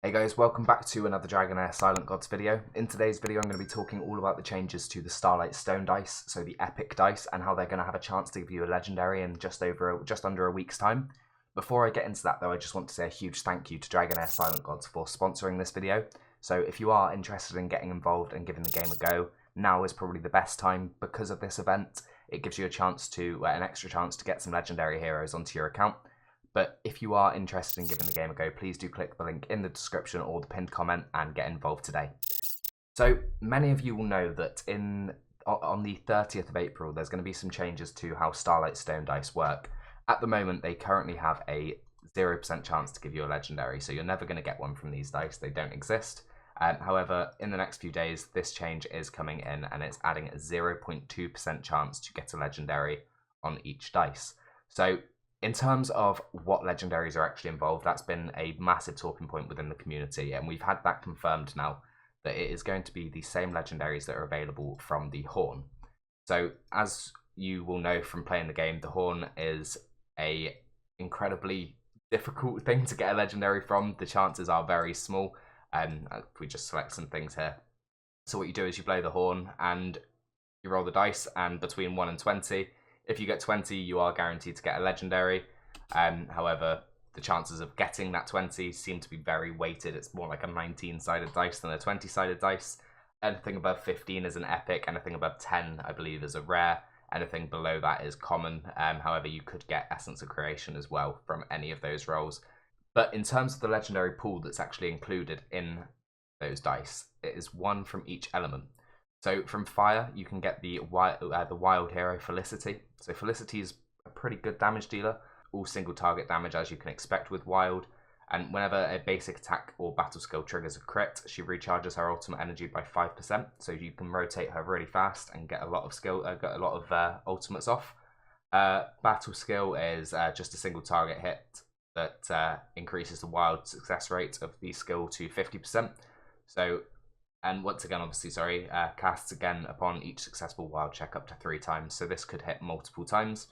Hey guys, welcome back to another Dragonheir Silent Gods video. In today's video I'm going to be talking all about the changes to the Starlight Stone dice, so the epic dice, and how they're going to have a chance to give you a legendary in just under a week's time. Before I get into that though, I just want to say a huge thank you to Dragonheir Silent Gods for sponsoring this video. So if you are interested in getting involved and giving the game a go, now is probably the best time because of this event. It gives you a chance to, an extra chance to get some legendary heroes onto your account. But if you are interested in giving the game a go, please do click the link in the description or the pinned comment and get involved today. So many of you will know that on the 30th of April, there's going to be some changes to how Starlight Stone dice work. At the moment, they currently have a 0% chance to give you a legendary, so you're never going to get one from these dice. They don't exist. However, in the next few days, this change is coming in and it's adding a 0.2% chance to get a legendary on each dice. So in terms of what legendaries are actually involved, that's been a massive talking point within the community, and we've had that confirmed now that it is going to be the same legendaries that are available from the Horn. So as you will know from playing the game, the Horn is a incredibly difficult thing to get a legendary from. The chances are very small. If we just select some things here. So what you do is you play the Horn and you roll the dice, and between 1 and 20, if you get 20, you are guaranteed to get a legendary. However, the chances of getting that 20 seem to be very weighted. It's more like a 19-sided dice than a 20-sided dice. Anything above 15 is an epic. Anything above 10, I believe, is a rare. Anything below that is common. However, you could get Essence of Creation as well from any of those rolls. But in terms of the legendary pool that's actually included in those dice, it is one from each element. So from fire, you can get the wild hero Felicity. So Felicity is a pretty good damage dealer, all single target damage as you can expect with wild. And whenever a basic attack or battle skill triggers a crit, she recharges her ultimate energy by 5%. So you can rotate her really fast and get a lot of ultimates off. Battle skill is just a single target hit that increases the wild success rate of the skill to 50%. So, and once again, obviously, casts again upon each successful wild check up to 3 times. So this could hit multiple times.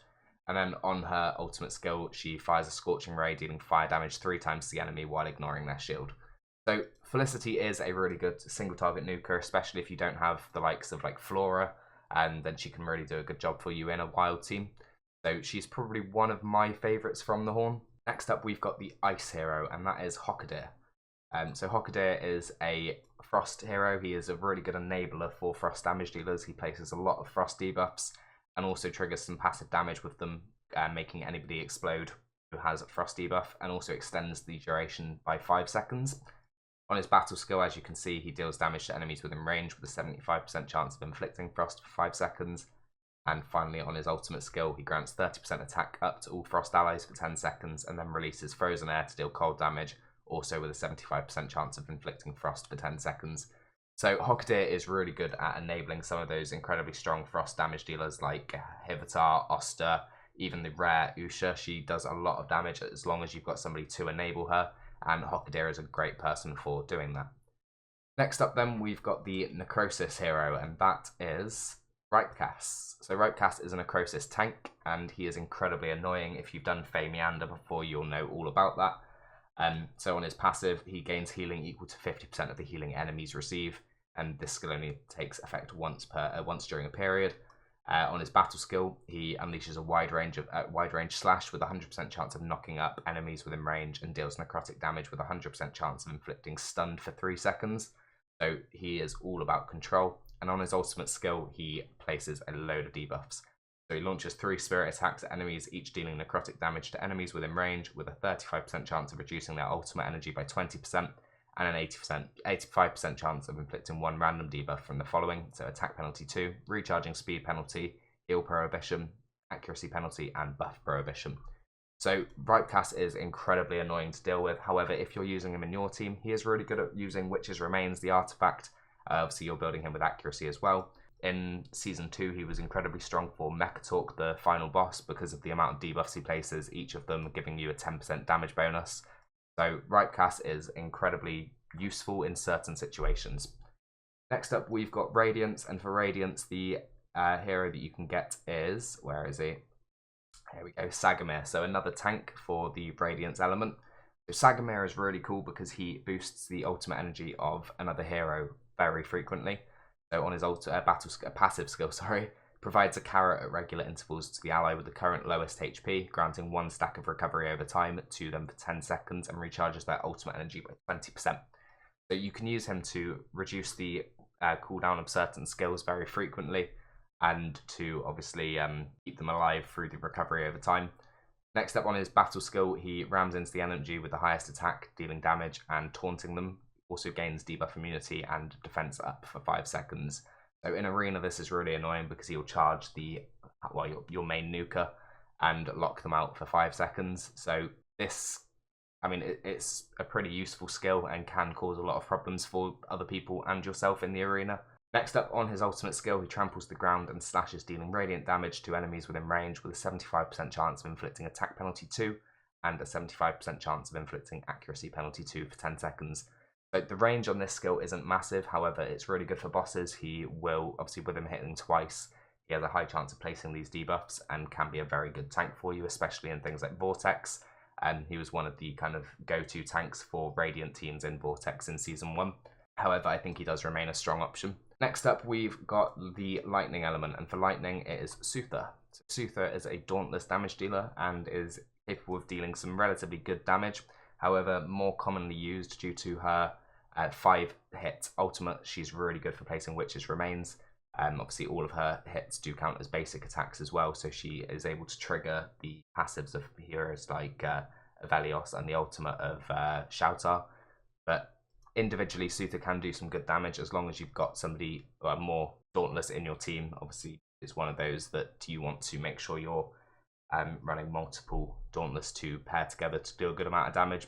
And then on her ultimate skill, she fires a Scorching Ray, dealing fire damage 3 times to the enemy while ignoring their shield. So Felicity is a really good single target nuker, especially if you don't have the likes of like Flora, and then she can really do a good job for you in a wild team. So she's probably one of my favourites from the Horn. Next up, we've got the Ice hero, and that is Hockadir. So Hockadir is a Frost hero. He is a really good enabler for Frost damage dealers. He places a lot of Frost debuffs and also triggers some passive damage with them, making anybody explode who has a Frost debuff, and also extends the duration by 5 seconds. On his battle skill, as you can see, he deals damage to enemies within range with a 75% chance of inflicting Frost for 5 seconds. And finally, on his ultimate skill, he grants 30% attack up to all Frost allies for 10 seconds, and then releases Frozen Air to deal cold damage, also with a 75% chance of inflicting Frost for 10 seconds. So Hockadir is really good at enabling some of those incredibly strong Frost damage dealers like Hivitar, Oster, even the rare Usha. She does a lot of damage as long as you've got somebody to enable her, and Hockadir is a great person for doing that. Next up then, we've got the Necrosis hero, and that is Ripecast. So Ripecast is a Necrosis tank, and he is incredibly annoying. If you've done Fey Meander before, you'll know all about that. So on his passive, he gains healing equal to 50% of the healing enemies receive, and this skill only takes effect once during a period. On his battle skill, he unleashes a wide range slash with a 100% chance of knocking up enemies within range, and deals necrotic damage with a 100% chance of inflicting stunned for 3 seconds. So he is all about control. And on his ultimate skill, he places a load of debuffs. So he launches 3 spirit attacks at enemies, each dealing necrotic damage to enemies within range, with a 35% chance of reducing their ultimate energy by 20%, and an 85% chance of inflicting 1 random debuff from the following: so attack penalty 2, recharging speed penalty, heal prohibition, accuracy penalty, and buff prohibition. So Ripecast is incredibly annoying to deal with. However, if you're using him in your team, he is really good at using Witch's Remains, the artifact. Obviously, you're building him with accuracy as well. In Season 2, he was incredibly strong for Mechatalk, the final boss, because of the amount of debuffs he places, each of them giving you a 10% damage bonus. So Ripecast is incredibly useful in certain situations. Next up, we've got Radiance, and for Radiance, the hero that you can get is, where is he? Here we go, Sagamir. So another tank for the Radiance element. So Sagamir is really cool because he boosts the ultimate energy of another hero very frequently. So on his passive skill, provides a carrot at regular intervals to the ally with the current lowest HP, granting 1 stack of recovery over time to them for 10 seconds and recharges their ultimate energy by 20%. So you can use him to reduce the cooldown of certain skills very frequently and to obviously keep them alive through the recovery over time. Next up on his battle skill, he rams into the enemy with the highest attack, dealing damage and taunting them. Also gains debuff immunity and defense up for 5 seconds. So in arena, this is really annoying because he'll charge your main nuker and lock them out for 5 seconds. So this, I mean, it's a pretty useful skill and can cause a lot of problems for other people and yourself in the arena. Next up on his ultimate skill, he tramples the ground and slashes, dealing radiant damage to enemies within range with a 75% chance of inflicting attack penalty 2 and a 75% chance of inflicting accuracy penalty 2 for 10 seconds. So the range on this skill isn't massive, however, it's really good for bosses. He will, obviously with him hitting twice, he has a high chance of placing these debuffs and can be a very good tank for you, especially in things like Vortex. He was one of the kind of go-to tanks for Radiant teams in Vortex in Season 1. However, I think he does remain a strong option. Next up, we've got the Lightning element, and for Lightning, it is Suther. So Suther is a dauntless damage dealer and is capable of dealing some relatively good damage. However, more commonly used due to her 5-hit ultimate, she's really good for placing Witch's Remains. Obviously, all of her hits do count as basic attacks as well, so she is able to trigger the passives of heroes like Avelios and the ultimate of Shoutar. But individually, Suther can do some good damage as long as you've got somebody more dauntless in your team. Obviously, it's one of those that you want to make sure you're running multiple dauntless to pair together to do a good amount of damage.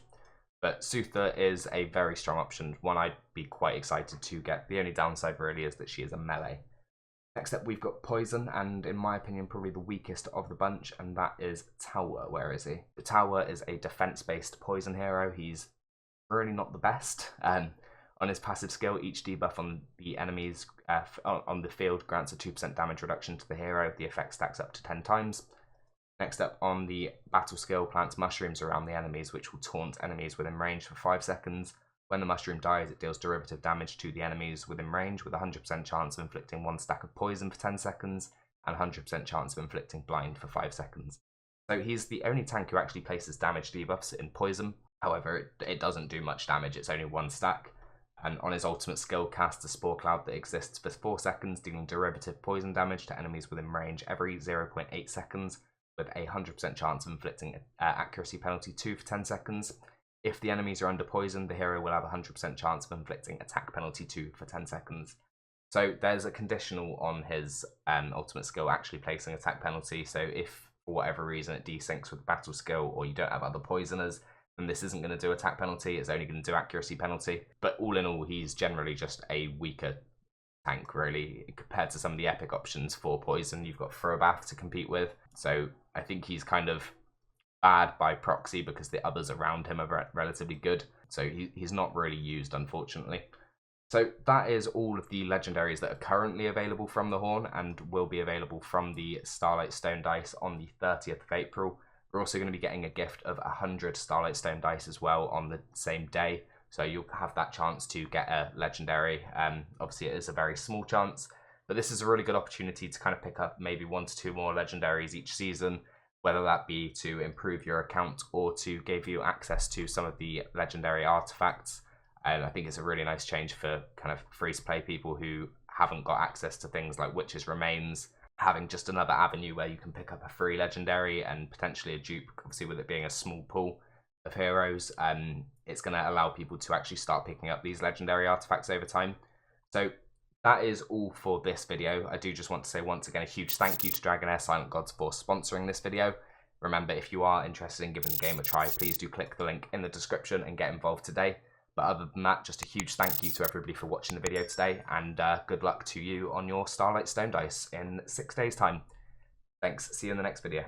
But Suther is a very strong option, one I'd be quite excited to get. The only downside really is that she is a melee. Next up, we've got Poison, and in my opinion, probably the weakest of the bunch, and that is Tower. Where is he? The Tower is a defense-based poison hero. He's really not the best. On his passive skill, each debuff on the enemies on the field grants a 2% damage reduction to the hero. The effect stacks up to 10 times. Next up on the battle skill, plants mushrooms around the enemies, which will taunt enemies within range for 5 seconds. When the mushroom dies, it deals derivative damage to the enemies within range with a 100% chance of inflicting 1 stack of poison for 10 seconds and 100% chance of inflicting blind for 5 seconds. So he's the only tank who actually places damage debuffs in poison. However, it doesn't do much damage, it's only 1 stack. And on his ultimate skill, casts a spore cloud that exists for 4 seconds, dealing derivative poison damage to enemies within range every 0.8 seconds, with a 100% chance of inflicting accuracy penalty 2 for 10 seconds. If the enemies are under poison, the hero will have a 100% chance of inflicting attack penalty 2 for 10 seconds. So there's a conditional on his ultimate skill actually placing attack penalty, so if for whatever reason it desyncs with battle skill or you don't have other poisoners, then this isn't going to do attack penalty, it's only going to do accuracy penalty. But all in all, he's generally just a weaker tank, really, compared to some of the epic options for poison. You've got Throwbath to compete with, so I think he's kind of bad by proxy because the others around him are relatively good. So he's not really used, unfortunately. So that is all of the legendaries that are currently available from the Horn and will be available from the Starlight Stone dice on the 30th of April. We're also going to be getting a gift of 100 Starlight Stone dice as well on the same day. So you'll have that chance to get a legendary. Obviously it is a very small chance, but this is a really good opportunity to kind of pick up maybe 1 to 2 more legendaries each season, whether that be to improve your account or to give you access to some of the legendary artifacts. And I think it's a really nice change for kind of free-to-play people who haven't got access to things like Witch's Remains, having just another avenue where you can pick up a free legendary and potentially a dupe. Obviously with it being a small pool of heroes, it's going to allow people to actually start picking up these legendary artifacts over time. So that is all for this video. I do just want to say once again a huge thank you to Dragonheir Silent Gods for sponsoring this video. Remember, if you are interested in giving the game a try, please do click the link in the description and get involved today. But other than that, just a huge thank you to everybody for watching the video today, and good luck to you on your Starlight Stone dice in 6 days' time. Thanks, see you in the next video.